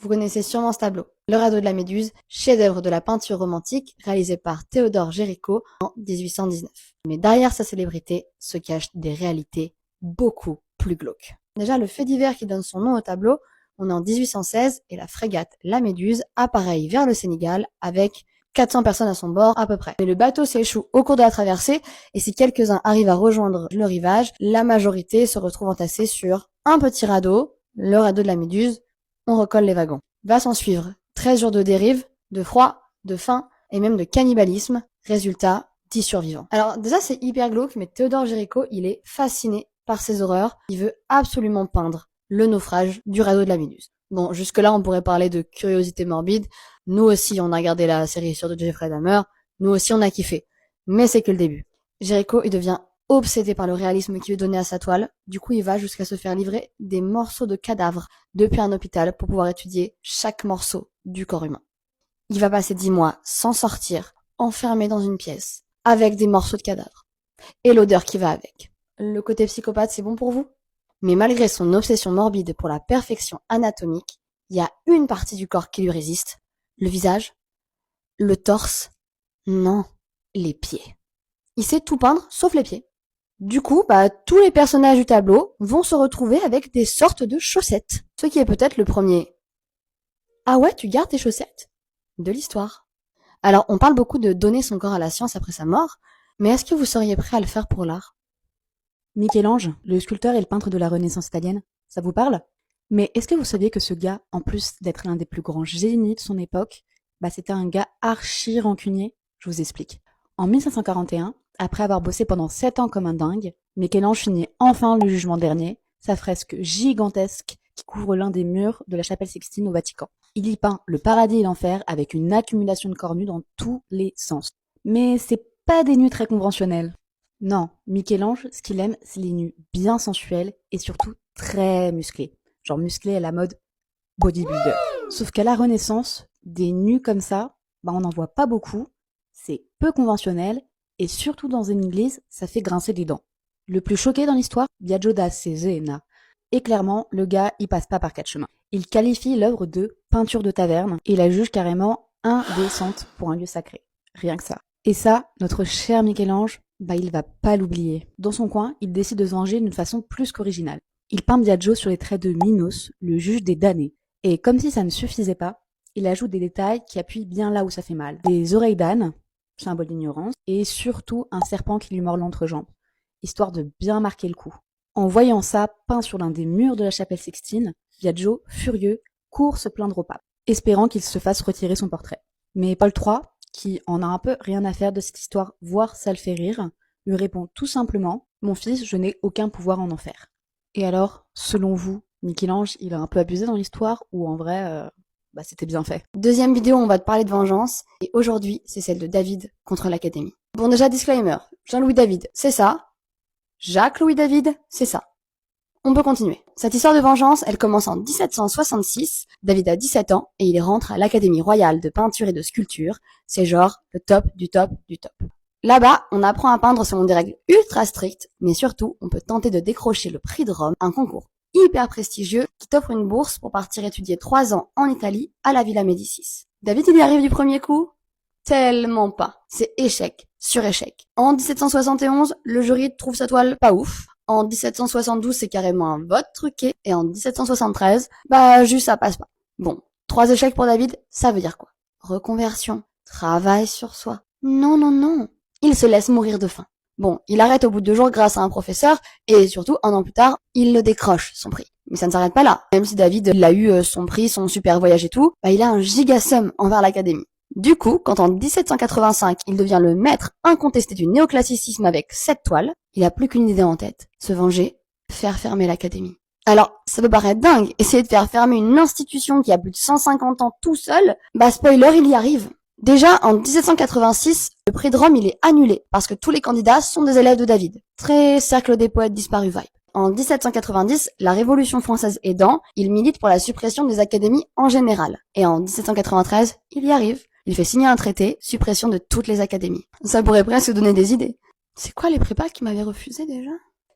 Vous connaissez sûrement ce tableau. Le radeau de la Méduse, chef-d'œuvre de la peinture romantique réalisé par Théodore Géricault en 1819. Mais derrière sa célébrité se cachent des réalités beaucoup plus glauques. Déjà, le fait divers qui donne son nom au tableau, on est en 1816 et la frégate La Méduse appareille vers le Sénégal avec 400 personnes à son bord à peu près. Mais le bateau s'échoue au cours de la traversée et si quelques-uns arrivent à rejoindre le rivage, la majorité se retrouve entassée sur un petit radeau, le radeau de la Méduse. On recolle les wagons. Va s'en suivre 13 jours de dérive, de froid, de faim et même de cannibalisme. Résultat, 10 survivants. Alors déjà c'est hyper glauque, mais Théodore Géricault, il est fasciné par ces horreurs. Il veut absolument peindre le naufrage du radeau de la Méduse. Bon, jusque-là on pourrait parler de curiosité morbide. Nous aussi on a regardé la série sur de Jeffrey Dahmer. Nous aussi on a kiffé. Mais c'est que le début. Géricault, il devient obsédé par le réalisme qu'il veut donner à sa toile. Du coup, il va jusqu'à se faire livrer des morceaux de cadavres depuis un hôpital pour pouvoir étudier chaque morceau du corps humain. Il va passer 10 mois sans sortir, enfermé dans une pièce, avec des morceaux de cadavres. Et l'odeur qui va avec. Le côté psychopathe, c'est bon pour vous? Mais malgré son obsession morbide pour la perfection anatomique, il y a une partie du corps qui lui résiste. Le visage, le torse, non, les pieds. Il sait tout peindre, sauf les pieds. Du coup, tous les personnages du tableau vont se retrouver avec des sortes de chaussettes. Ce qui est peut-être le premier « Ah ouais, tu gardes tes chaussettes ?» de l'histoire. Alors, on parle beaucoup de donner son corps à la science après sa mort, mais est-ce que vous seriez prêt à le faire pour l'art? Michel-Ange, le sculpteur et le peintre de la Renaissance italienne, ça vous parle? Mais est-ce que vous saviez que ce gars, en plus d'être l'un des plus grands génies de son époque, c'était un gars archi rancunier? Je vous explique. En 1541, après avoir bossé pendant 7 ans comme un dingue, Michel-Ange finit enfin le jugement dernier, sa fresque gigantesque qui couvre l'un des murs de la chapelle Sixtine au Vatican. Il y peint le paradis et l'enfer avec une accumulation de corps nus dans tous les sens. Mais c'est pas des nus très conventionnels. Non, Michel-Ange, ce qu'il aime, c'est les nus bien sensuels et surtout très musclés. Genre musclés à la mode bodybuilder. Sauf qu'à la Renaissance, des nus comme ça, on n'en voit pas beaucoup, c'est peu conventionnel et surtout dans une église, ça fait grincer des dents. Le plus choqué dans l'histoire, Biagio da Cesena. Et clairement, le gars, il passe pas par 4 chemins. Il qualifie l'œuvre de peinture de taverne et la juge carrément indécente pour un lieu sacré. Rien que ça. Et ça, notre cher Michel-Ange, il va pas l'oublier. Dans son coin, il décide de se venger d'une façon plus qu'originale. Il peint Biagio sur les traits de Minos, le juge des damnés. Et comme si ça ne suffisait pas, il ajoute des détails qui appuient bien là où ça fait mal. Des oreilles d'âne, symbole d'ignorance, et surtout un serpent qui lui mord l'entrejambe, histoire de bien marquer le coup. En voyant ça peint sur l'un des murs de la chapelle Sixtine, Biagio, furieux, court se plaindre au pape, espérant qu'il se fasse retirer son portrait. Mais Paul III, qui en a un peu rien à faire de cette histoire, voire ça le fait rire, lui répond tout simplement « Mon fils, je n'ai aucun pouvoir en enfer ». Et alors, selon vous, Michel-Ange, il a un peu abusé dans l'histoire ou en vrai, c'était bien fait? Deuxième vidéo, on va te parler de vengeance, et aujourd'hui, c'est celle de David contre l'Académie. Bon, déjà, disclaimer, Jean-Louis David, c'est ça. Jacques-Louis David, c'est ça. On peut continuer. Cette histoire de vengeance, elle commence en 1766. David a 17 ans et il rentre à l'Académie royale de peinture et de sculpture. C'est genre le top du top du top. Là-bas, on apprend à peindre selon des règles ultra strictes, mais surtout, on peut tenter de décrocher le prix de Rome, un concours hyper prestigieux qui t'offre une bourse pour partir étudier 3 ans en Italie à la Villa Médicis. David, il y arrive du premier coup? Tellement pas. C'est échec sur échec. En 1771, le jury trouve sa toile pas ouf. En 1772, c'est carrément un vote truqué. Et en 1773, juste ça passe pas. Bon, 3 échecs pour David, ça veut dire quoi? Reconversion, travail sur soi. Non, non, non. Il se laisse mourir de faim. Bon, il arrête au bout de 2 jours grâce à un professeur, et surtout, 1 an plus tard, il le décroche, son prix. Mais ça ne s'arrête pas là. Même si David, il a eu son prix, son super voyage et tout, il a un giga somme envers l'Académie. Du coup, quand en 1785, il devient le maître incontesté du néoclassicisme avec 7 toiles, il a plus qu'une idée en tête. Se venger, faire fermer l'Académie. Alors, ça peut paraître dingue, essayer de faire fermer une institution qui a plus de 150 ans tout seul, spoiler, il y arrive. Déjà, en 1786, le prix de Rome, il est annulé, parce que tous les candidats sont des élèves de David. Très cercle des poètes disparus vibe. En 1790, la Révolution française aidant, il milite pour la suppression des académies en général. Et en 1793, il y arrive. Il fait signer un traité, suppression de toutes les académies. Ça pourrait presque donner des idées. C'est quoi les prépas qui m'avaient refusé déjà?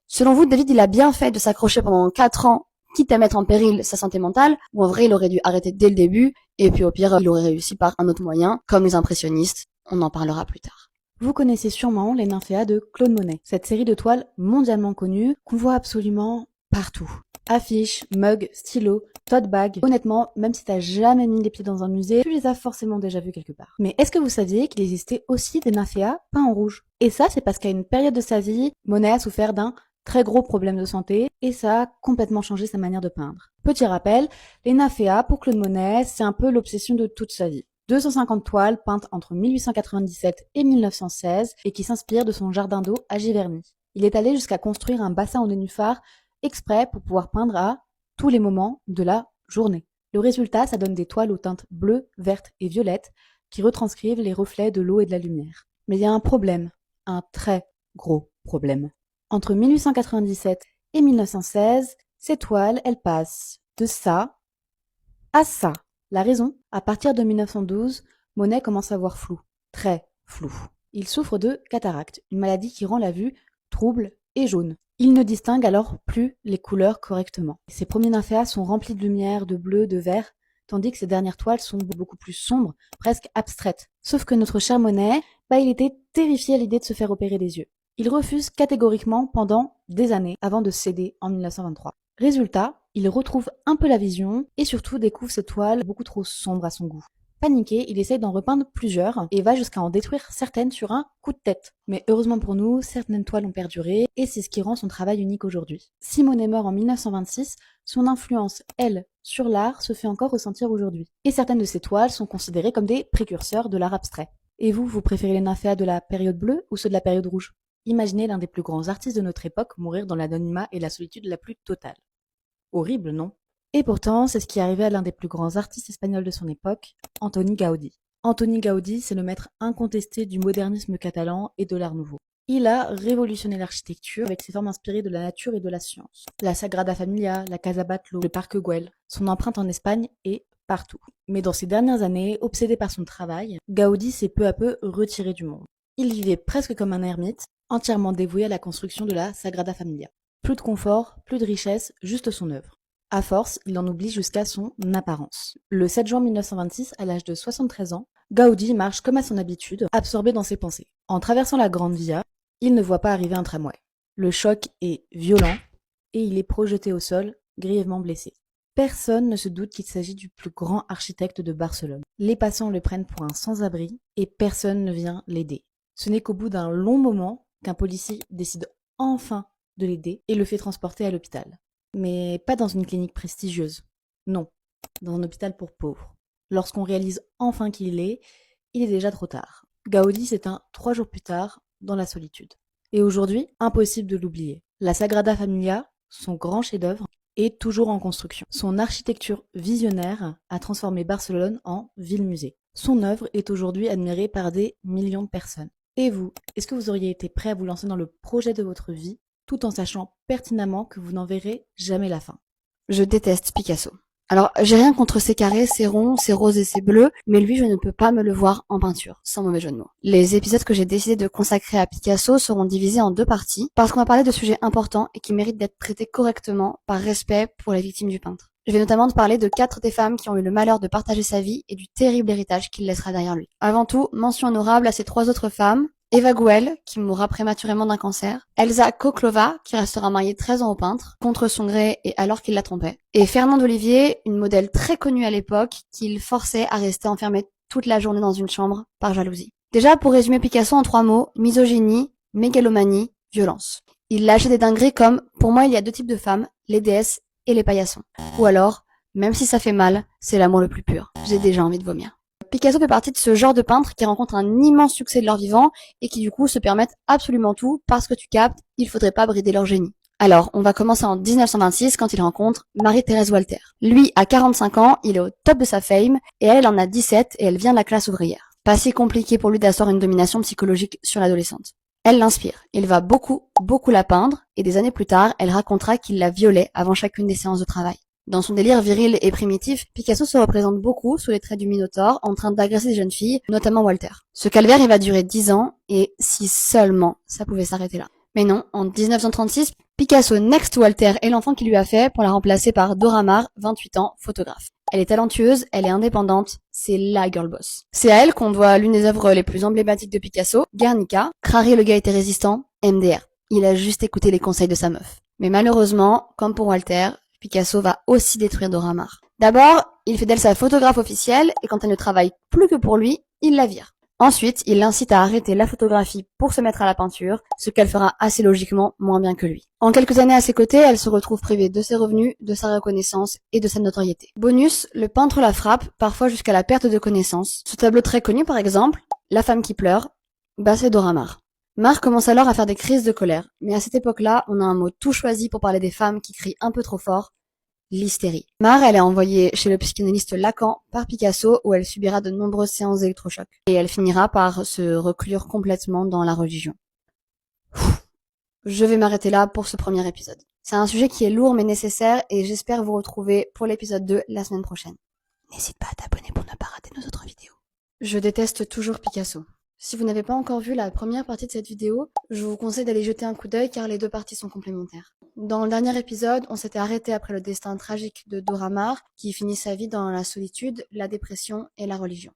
Selon vous, David, il a bien fait de s'accrocher pendant 4 ans quitte à mettre en péril sa santé mentale, ou en vrai il aurait dû arrêter dès le début, et puis au pire il aurait réussi par un autre moyen, comme les impressionnistes, on en parlera plus tard. Vous connaissez sûrement les nymphéas de Claude Monet, cette série de toiles mondialement connue qu'on voit absolument partout. Affiches, mugs, stylos, tote bags. Honnêtement, même si t'as jamais mis les pieds dans un musée, tu les as forcément déjà vus quelque part. Mais est-ce que vous saviez qu'il existait aussi des nymphéas peints en rouge? Et ça, c'est parce qu'à une période de sa vie, Monet a souffert d'un très gros problème de santé et ça a complètement changé sa manière de peindre. Petit rappel, les nymphéas pour Claude Monet, c'est un peu l'obsession de toute sa vie. 250 toiles peintes entre 1897 et 1916 et qui s'inspirent de son jardin d'eau à Giverny. Il est allé jusqu'à construire un bassin en nénuphar exprès pour pouvoir peindre à tous les moments de la journée. Le résultat, ça donne des toiles aux teintes bleues, vertes et violettes qui retranscrivent les reflets de l'eau et de la lumière. Mais il y a un problème, un très gros problème. Entre 1897 et 1916, ces toiles, elles passent de ça à ça. La raison, à partir de 1912, Monet commence à voir flou, très flou. Il souffre de cataracte, une maladie qui rend la vue trouble et jaune. Il ne distingue alors plus les couleurs correctement. Ses premiers nymphéas sont remplis de lumière, de bleu, de vert, tandis que ses dernières toiles sont beaucoup plus sombres, presque abstraites. Sauf que notre cher Monet, il était terrifié à l'idée de se faire opérer des yeux. Il refuse catégoriquement pendant des années avant de céder en 1923. Résultat, il retrouve un peu la vision et surtout découvre ses toiles beaucoup trop sombres à son goût. Paniqué, il essaye d'en repeindre plusieurs et va jusqu'à en détruire certaines sur un coup de tête. Mais heureusement pour nous, certaines toiles ont perduré et c'est ce qui rend son travail unique aujourd'hui. Si Monet meurt en 1926, son influence, elle, sur l'art se fait encore ressentir aujourd'hui. Et certaines de ses toiles sont considérées comme des précurseurs de l'art abstrait. Et vous préférez les nymphéas de la période bleue ou ceux de la période rouge? Imaginez l'un des plus grands artistes de notre époque mourir dans l'anonymat et la solitude la plus totale. Horrible, non? Et pourtant, c'est ce qui est arrivé à l'un des plus grands artistes espagnols de son époque, Antoni Gaudí. Antoni Gaudí, c'est le maître incontesté du modernisme catalan et de l'art nouveau. Il a révolutionné l'architecture avec ses formes inspirées de la nature et de la science. La Sagrada Familia, la Casa Batlló, le Parc Güell. Son empreinte en Espagne est partout. Mais dans ces dernières années, obsédé par son travail, Gaudí s'est peu à peu retiré du monde. Il vivait presque comme un ermite, entièrement dévoué à la construction de la Sagrada Familia. Plus de confort, plus de richesse, juste son œuvre. À force, il en oublie jusqu'à son apparence. Le 7 juin 1926, à l'âge de 73 ans, Gaudí marche comme à son habitude, absorbé dans ses pensées. En traversant la Grande Via, il ne voit pas arriver un tramway. Le choc est violent et il est projeté au sol, grièvement blessé. Personne ne se doute qu'il s'agit du plus grand architecte de Barcelone. Les passants le prennent pour un sans-abri et personne ne vient l'aider. Ce n'est qu'au bout d'un long moment qu'un policier décide enfin de l'aider et le fait transporter à l'hôpital. Mais pas dans une clinique prestigieuse. Non, dans un hôpital pour pauvres. Lorsqu'on réalise enfin qui il est déjà trop tard. Gaudí s'éteint 3 jours plus tard, dans la solitude. Et aujourd'hui, impossible de l'oublier. La Sagrada Familia, son grand chef-d'œuvre, est toujours en construction. Son architecture visionnaire a transformé Barcelone en ville-musée. Son œuvre est aujourd'hui admirée par des millions de personnes. Et vous, est-ce que vous auriez été prêt à vous lancer dans le projet de votre vie, tout en sachant pertinemment que vous n'en verrez jamais la fin? Je déteste Picasso. Alors, j'ai rien contre ses carrés, ses ronds, ses roses et ses bleus, mais lui, je ne peux pas me le voir en peinture, sans mauvais jeu de mots. Les épisodes que j'ai décidé de consacrer à Picasso seront divisés en 2 parties, parce qu'on va parler de sujets importants et qui méritent d'être traités correctement, par respect pour les victimes du peintre. Je vais notamment te parler de 4 des femmes qui ont eu le malheur de partager sa vie et du terrible héritage qu'il laissera derrière lui. Avant tout, mention honorable à ces 3 autres femmes. Eva Güell, qui mourra prématurément d'un cancer. Elsa Koklova, qui restera mariée 13 ans au peintre, contre son gré et alors qu'il la trompait. Et Fernande Olivier, une modèle très connue à l'époque, qu'il forçait à rester enfermée toute la journée dans une chambre par jalousie. Déjà, pour résumer Picasso en 3 mots, misogynie, mégalomanie, violence. Il lâchait des dingueries comme, pour moi il y a 2 types de femmes, les déesses et les paillassons. Ou alors, même si ça fait mal, c'est l'amour le plus pur. J'ai déjà envie de vomir. Picasso fait partie de ce genre de peintres qui rencontrent un immense succès de leur vivant et qui du coup se permettent absolument tout parce que tu captes, il faudrait pas brider leur génie. Alors, on va commencer en 1926 quand il rencontre Marie-Thérèse Walter. Lui, à 45 ans, il est au top de sa fame et elle en a 17 et elle vient de la classe ouvrière. Pas si compliqué pour lui d'asseoir une domination psychologique sur l'adolescente. Elle l'inspire. Il va beaucoup la peindre et des années plus tard, elle racontera qu'il la violait avant chacune des séances de travail. Dans son délire viril et primitif, Picasso se représente beaucoup sous les traits du Minotaure en train d'agresser des jeunes filles, notamment Walter. Ce calvaire, il va durer 10 ans, et si seulement ça pouvait s'arrêter là. Mais non, en 1936, Picasso next Walter est l'enfant qu'il lui a fait pour la remplacer par Dora Maar, 28 ans, photographe. Elle est talentueuse, elle est indépendante, c'est la girl boss. C'est à elle qu'on doit l'une des œuvres les plus emblématiques de Picasso, Guernica. Crary le gars était résistant, MDR. Il a juste écouté les conseils de sa meuf. Mais malheureusement, comme pour Walter, Picasso va aussi détruire Dora Maar. D'abord, il fait d'elle sa photographe officielle et quand elle ne travaille plus que pour lui, il la vire. Ensuite, il l'incite à arrêter la photographie pour se mettre à la peinture, ce qu'elle fera assez logiquement moins bien que lui. En quelques années à ses côtés, elle se retrouve privée de ses revenus, de sa reconnaissance et de sa notoriété. Bonus, le peintre la frappe, parfois jusqu'à la perte de connaissance. Ce tableau très connu par exemple, La femme qui pleure, c'est Dora Maar. Maar commence alors à faire des crises de colère, mais à cette époque-là, on a un mot tout choisi pour parler des femmes qui crient un peu trop fort, l'hystérie. Maar, elle est envoyée chez le psychanalyste Lacan par Picasso où elle subira de nombreuses séances d'électrochocs. Et elle finira par se reclure complètement dans la religion. Je vais m'arrêter là pour ce premier épisode. C'est un sujet qui est lourd mais nécessaire et j'espère vous retrouver pour l'épisode 2 la semaine prochaine. N'hésite pas à t'abonner pour ne pas rater nos autres vidéos. Je déteste toujours Picasso. Si vous n'avez pas encore vu la première partie de cette vidéo, je vous conseille d'aller jeter un coup d'œil car les deux parties sont complémentaires. Dans le dernier épisode, on s'était arrêté après le destin tragique de Dora Maar, qui finit sa vie dans la solitude, la dépression et la religion.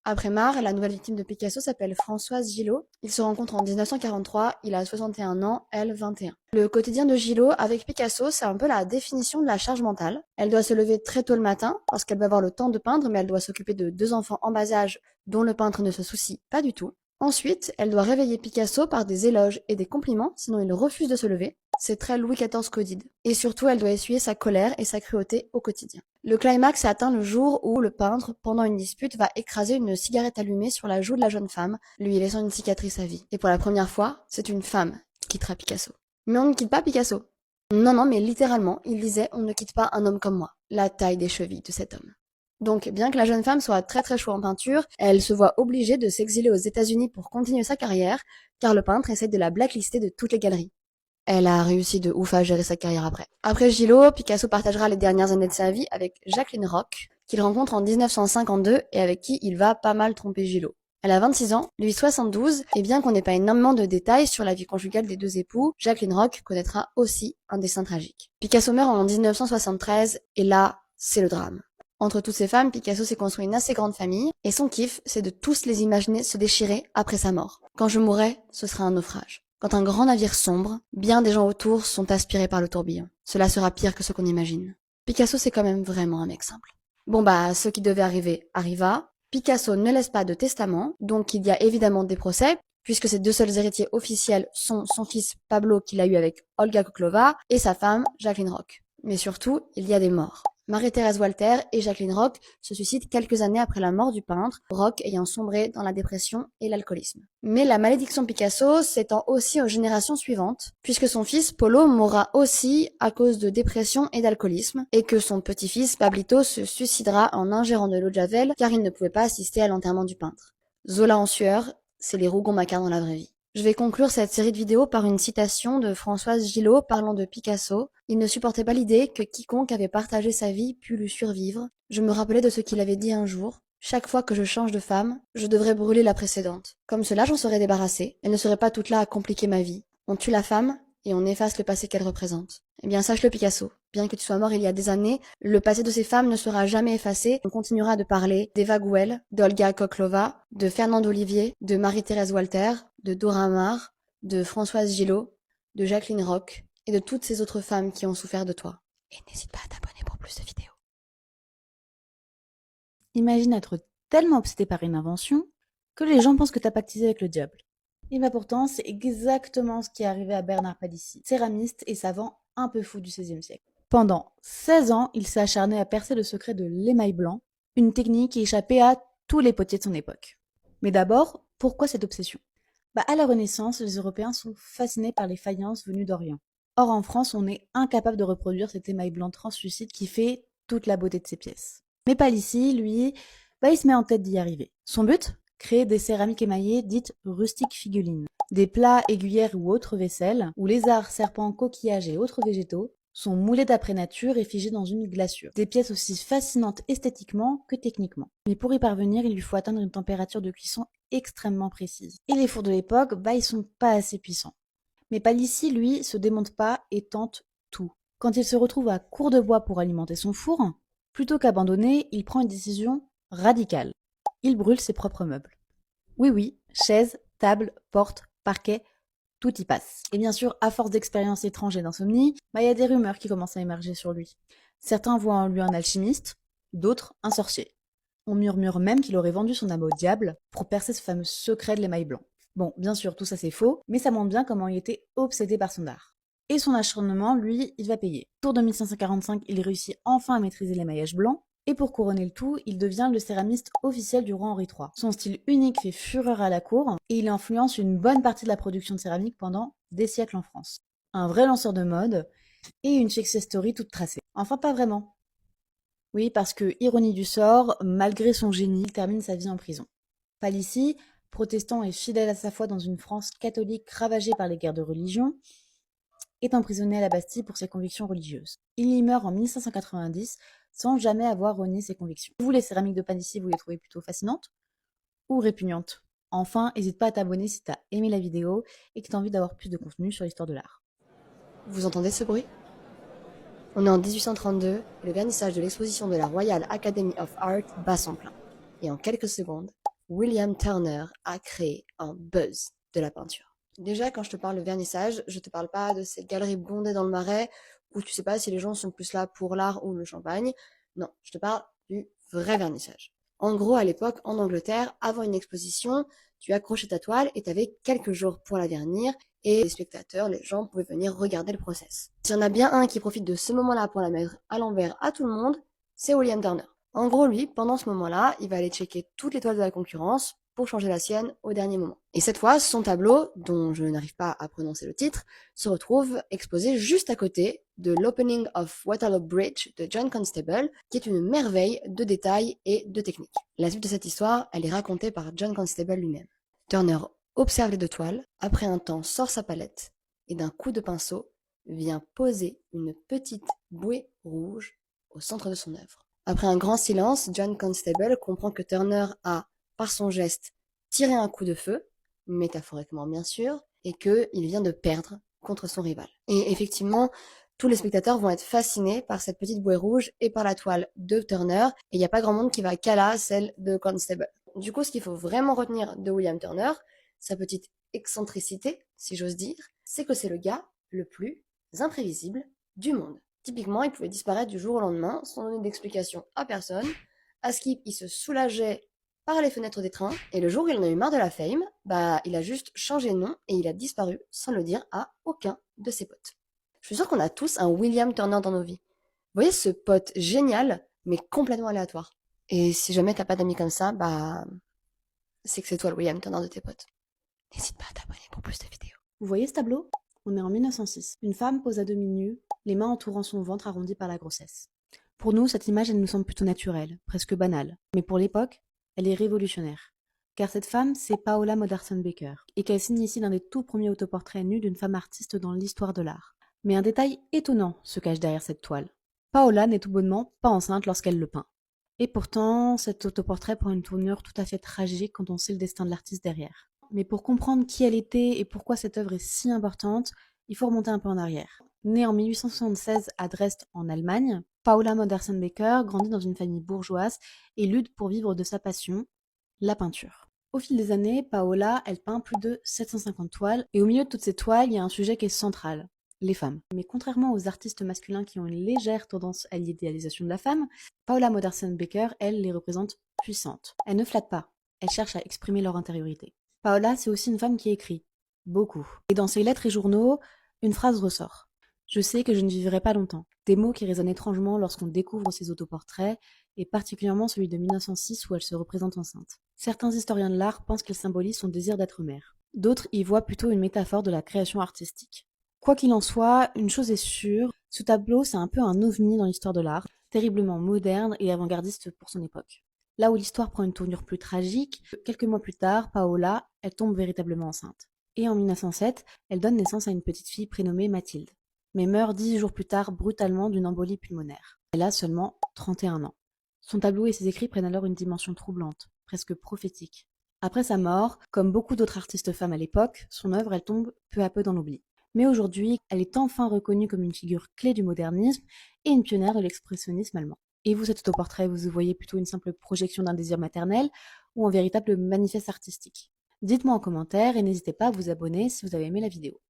Après Maar, la nouvelle victime de Picasso s'appelle Françoise Gillot. Ils se rencontrent en 1943, il a 61 ans, elle 21. Le quotidien de Gillot avec Picasso, c'est un peu la définition de la charge mentale. Elle doit se lever très tôt le matin, parce qu'elle va avoir le temps de peindre, mais elle doit s'occuper de 2 enfants en bas âge, dont le peintre ne se soucie pas du tout. Ensuite, elle doit réveiller Picasso par des éloges et des compliments, sinon il refuse de se lever. C'est très Louis XIV codide. Et surtout, elle doit essuyer sa colère et sa cruauté au quotidien. Le climax est atteint le jour où le peintre, pendant une dispute, va écraser une cigarette allumée sur la joue de la jeune femme, lui laissant une cicatrice à vie. Et pour la première fois, c'est une femme qui quittera Picasso. Mais on ne quitte pas Picasso. Non, mais littéralement, il disait « on ne quitte pas un homme comme moi ». La taille des chevilles de cet homme. Donc, bien que la jeune femme soit très très chouette en peinture, elle se voit obligée de s'exiler aux États-Unis pour continuer sa carrière, car le peintre essaie de la blacklister de toutes les galeries. Elle a réussi de ouf à gérer sa carrière après. Après Gillot, Picasso partagera les dernières années de sa vie avec Jacqueline Roch, qu'il rencontre en 1952 et avec qui il va pas mal tromper Gillot. Elle a 26 ans, lui 72, et bien qu'on n'ait pas énormément de détails sur la vie conjugale des deux époux, Jacqueline Roch connaîtra aussi un destin tragique. Picasso meurt en 1973, et là, c'est le drame. Entre toutes ces femmes, Picasso s'est construit une assez grande famille, et son kiff, c'est de tous les imaginer se déchirer après sa mort. Quand je mourrai, ce sera un naufrage. Quand un grand navire sombre, bien des gens autour sont aspirés par le tourbillon. Cela sera pire que ce qu'on imagine. Picasso, c'est quand même vraiment un mec simple. Bon ce qui devait arriver, arriva. Picasso ne laisse pas de testament, donc il y a évidemment des procès, puisque ses deux seuls héritiers officiels sont son fils Pablo qu'il a eu avec Olga Koklova et sa femme Jacqueline Roch. Mais surtout, il y a des morts. Marie-Thérèse Walter et Jacqueline Roch se suicident quelques années après la mort du peintre, Roch ayant sombré dans la dépression et l'alcoolisme. Mais la malédiction Picasso s'étend aussi aux générations suivantes, puisque son fils Polo mourra aussi à cause de dépression et d'alcoolisme, et que son petit-fils Pablito se suicidera en ingérant de l'eau de javel car il ne pouvait pas assister à l'enterrement du peintre. Zola en sueur, c'est les Rougon-Macquart dans la vraie vie. Je vais conclure cette série de vidéos par une citation de Françoise Gillot parlant de Picasso. Il ne supportait pas l'idée que quiconque avait partagé sa vie pût lui survivre. Je me rappelais de ce qu'il avait dit un jour. Chaque fois que je change de femme, je devrais brûler la précédente. Comme cela, j'en serais débarrassée. Elle ne serait pas toute là à compliquer ma vie. On tue la femme et on efface le passé qu'elle représente. Eh bien, sache-le Picasso. Bien que tu sois mort il y a des années, le passé de ces femmes ne sera jamais effacé. On continuera de parler d'Eva Gouel, d'Olga Koklova, de Fernande Olivier, de Marie-Thérèse Walter, de Dora Maar, de Françoise Gillot, de Jacqueline Roch et de toutes ces autres femmes qui ont souffert de toi. Et n'hésite pas à t'abonner pour plus de vidéos. Imagine être tellement obsédé par une invention que les gens pensent que t'as pactisé avec le diable. Et pourtant, c'est exactement ce qui est arrivé à Bernard Palissy, céramiste et savant un peu fou du XVIe siècle. Pendant 16 ans, il s'est acharné à percer le secret de l'émail blanc, une technique qui échappait à tous les potiers de son époque. Mais d'abord, pourquoi cette obsession ? À la Renaissance, les Européens sont fascinés par les faïences venues d'Orient. Or, en France, on est incapable de reproduire cet émail blanc translucide qui fait toute la beauté de ses pièces. Mais Palissy, lui, il se met en tête d'y arriver. Son but ? Créer des céramiques émaillées dites rustiques figulines. Des plats, aiguillères ou autres vaisselles, où lézards, serpents, coquillages et autres végétaux sont moulés d'après nature et figés dans une glaçure. Des pièces aussi fascinantes esthétiquement que techniquement. Mais pour y parvenir, il lui faut atteindre une température de cuisson extrêmement précise. Et les fours de l'époque, ils sont pas assez puissants. Mais Palissy, lui, se démonte pas et tente tout. Quand il se retrouve à court de bois pour alimenter son four, plutôt qu'abandonner, il prend une décision radicale. Il brûle ses propres meubles. Oui, oui, chaises, tables, portes, parquets, tout y passe. Et bien sûr, à force d'expériences étranges et d'insomnie, il y a des rumeurs qui commencent à émerger sur lui. Certains voient en lui un alchimiste, d'autres un sorcier. On murmure même qu'il aurait vendu son âme au diable pour percer ce fameux secret de l'émail blanc. Bon, bien sûr, tout ça c'est faux, mais ça montre bien comment il était obsédé par son art. Et son acharnement, lui, il va payer. Autour de 1545, il réussit enfin à maîtriser l'émaillage blanc, et pour couronner le tout, il devient le céramiste officiel du roi Henri III. Son style unique fait fureur à la cour, et il influence une bonne partie de la production de céramique pendant des siècles en France. Un vrai lanceur de mode, et une success story toute tracée. Enfin, pas vraiment. Oui, parce que, ironie du sort, malgré son génie, il termine sa vie en prison. Palissy, protestant et fidèle à sa foi dans une France catholique ravagée par les guerres de religion, est emprisonné à la Bastille pour ses convictions religieuses. Il y meurt en 1590 sans jamais avoir renié ses convictions. Vous, les céramiques de Palissy, vous les trouvez plutôt fascinantes ou répugnantes? Enfin, n'hésite pas à t'abonner si t'as aimé la vidéo et que t'as envie d'avoir plus de contenu sur l'histoire de l'art. Vous entendez ce bruit? On est en 1832 et le vernissage de l'exposition de la Royal Academy of Art bat son plein. Et en quelques secondes, William Turner a créé un buzz de la peinture. Déjà, quand je te parle de vernissage, je te parle pas de ces galeries bondées dans le Marais où tu sais pas si les gens sont plus là pour l'art ou le champagne. Non, je te parle du vrai vernissage. En gros, à l'époque, en Angleterre, avant une exposition, tu accrochais ta toile et tu avais quelques jours pour la vernir et les spectateurs, les gens pouvaient venir regarder le process. S'il y en a bien un qui profite de ce moment-là pour la mettre à l'envers à tout le monde, c'est William Turner. En gros, lui, pendant ce moment-là, il va aller checker toutes les toiles de la concurrence pour changer la sienne au dernier moment. Et cette fois, son tableau, dont je n'arrive pas à prononcer le titre, se retrouve exposé juste à côté de l'Opening of Waterloo Bridge de John Constable, qui est une merveille de détails et de technique. La suite de cette histoire, elle est racontée par John Constable lui-même. Turner observe les deux toiles, après un temps sort sa palette, et d'un coup de pinceau, vient poser une petite bouée rouge au centre de son œuvre. Après un grand silence, John Constable comprend que Turner a, par son geste, tiré un coup de feu, métaphoriquement bien sûr, et qu'il vient de perdre contre son rival. Et effectivement, tous les spectateurs vont être fascinés par cette petite bouée rouge et par la toile de Turner, et il n'y a pas grand monde qui va caler celle de Constable. Du coup, ce qu'il faut vraiment retenir de William Turner, sa petite excentricité, si j'ose dire, c'est que c'est le gars le plus imprévisible du monde. Typiquement, il pouvait disparaître du jour au lendemain sans donner d'explication à personne. À Skip, il se soulageait par les fenêtres des trains, et le jour où il en a eu marre de la fame, il a juste changé de nom et il a disparu sans le dire à aucun de ses potes. Je suis sûre qu'on a tous un William Turner dans nos vies. Vous voyez ce pote génial, mais complètement aléatoire. Et si jamais t'as pas d'amis comme ça, c'est que c'est toi le William Turner de tes potes. N'hésite pas à t'abonner pour plus de vidéos. Vous voyez ce tableau? On est en 1906. Une femme pose à demi nue, les mains entourant son ventre arrondi par la grossesse. Pour nous, cette image, elle nous semble plutôt naturelle, presque banale. Mais pour l'époque, elle est révolutionnaire. Car cette femme, c'est Paola Modersohn Baker, et qu'elle signe ici l'un des tout premiers autoportraits nus d'une femme artiste dans l'histoire de l'art. Mais un détail étonnant se cache derrière cette toile. Paola n'est tout bonnement pas enceinte lorsqu'elle le peint. Et pourtant, cet autoportrait prend une tournure tout à fait tragique quand on sait le destin de l'artiste derrière. Mais pour comprendre qui elle était et pourquoi cette œuvre est si importante, il faut remonter un peu en arrière. Née en 1876 à Dresde en Allemagne, Paola Modersohn Baker grandit dans une famille bourgeoise et lutte pour vivre de sa passion, la peinture. Au fil des années, Paola, elle peint plus de 750 toiles, et au milieu de toutes ces toiles, il y a un sujet qui est central, les femmes. Mais contrairement aux artistes masculins qui ont une légère tendance à l'idéalisation de la femme, Paola Modersohn Baker, elle, les représente puissantes. Elle ne flatte pas, elle cherche à exprimer leur intériorité. Paola, c'est aussi une femme qui écrit, beaucoup. Et dans ses lettres et journaux, une phrase ressort. Je sais que je ne vivrai pas longtemps. Des mots qui résonnent étrangement lorsqu'on découvre ses autoportraits, et particulièrement celui de 1906 où elle se représente enceinte. Certains historiens de l'art pensent qu'elle symbolise son désir d'être mère. D'autres y voient plutôt une métaphore de la création artistique. Quoi qu'il en soit, une chose est sûre, ce tableau c'est un peu un ovni dans l'histoire de l'art, terriblement moderne et avant-gardiste pour son époque. Là où l'histoire prend une tournure plus tragique, quelques mois plus tard, Paola, elle tombe véritablement enceinte. Et en 1907, elle donne naissance à une petite fille prénommée Mathilde, mais meurt 10 jours plus tard brutalement d'une embolie pulmonaire. Elle a seulement 31 ans. Son tableau et ses écrits prennent alors une dimension troublante, presque prophétique. Après sa mort, comme beaucoup d'autres artistes femmes à l'époque, son œuvre elle tombe peu à peu dans l'oubli. Mais aujourd'hui, elle est enfin reconnue comme une figure clé du modernisme et une pionnière de l'expressionnisme allemand. Et vous, cet autoportrait, vous y voyez plutôt une simple projection d'un désir maternel ou un véritable manifeste artistique? Dites-moi en commentaire et n'hésitez pas à vous abonner si vous avez aimé la vidéo.